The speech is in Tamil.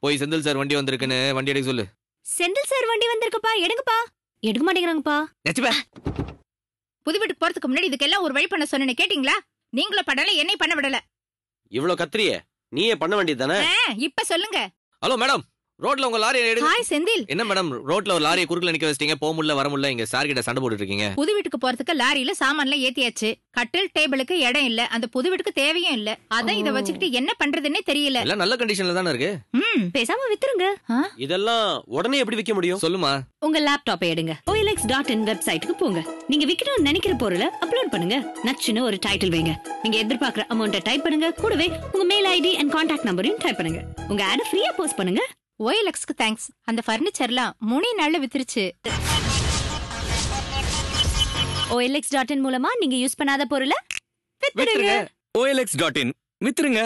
போய் செந்தில் சார் வண்டி வந்திருக்குன்னு வண்டி எடுக்க சொல்லு. செந்தில் சார் வண்டி வந்திருக்குப்பா, எடுங்கப்பா. எடுக்க மாட்டேங்கிறாங்கப்பா. புது வீட்டுக்கு போறதுக்கு முன்னாடி இதுக்கெல்லாம் ஒரு வழி பண்ண சொன்னேன்னு கேட்டீங்களா? நீங்களும் பண்ணல, என்னை பண்ண விடல. இவ்வளவு கத்திரியே நீயே பண்ண வேண்டியது தானே? இப்ப சொல்லுங்க. ஹலோ மேடம், ரோட்ல உங்க லாரியை எடுங்க. ஹாய் செந்தில். என்ன மேடம் ரோட்ல ஒரு லாரியை குறுக்குல நிக்க வச்சிட்டீங்க, போக முடியல வர முடியல, இங்க சார் கிட்ட சண்டை போட்டுட்டு இருக்கீங்க. புது வீட்டுக்கு போறதுக்கு லாரியில சாமான்லாம் ஏத்தியாச்சு. கட்டில் டேபிளுக்கு இடம் இல்ல, அந்த புது வீட்டுக்கு தேவையும் இல்ல. அதான் இத வச்சுக்கிட்டு என்ன பண்றதுன்னே தெரியல. எல்லாம் நல்ல கண்டிஷன்ல தானே இருக்கு. பேசாம வித்துருங்க. இதெல்லாம் உடனே எப்படி விக்க முடியும்? சொல்லுமா. உங்க லேப்டாப்பை எடுங்க, OLX.in வெப்சைட்டுக்கு போங்க. நீங்க விக்கணும்னு நினைக்கிற பொருளை அப்லோட் பண்ணுங்க. நச்சுன்னு ஒரு டைட்டில் வைங்க. நீங்க எதிர்பார்க்கிற அமௌண்ட்டை டைப் பண்ணுங்க. கூடவே உங்க மெயில் ஐடி அண்ட் கான்டாக்ட் நம்பரையும் டைப் பண்ணுங்க. உங்க ஆட ஃப்ரீயா போஸ்ட் பண்ணுங்க. OLXக்கு தேங்க்ஸ். அந்த ஃபர்னிச்சர்லாம் 3 நாள்ல வித்துருச்சு. OLX.in மூலமா நீங்க யூஸ் பண்ணாத பொருளை வித்துருங்க. OLX.in வித்துருங்க.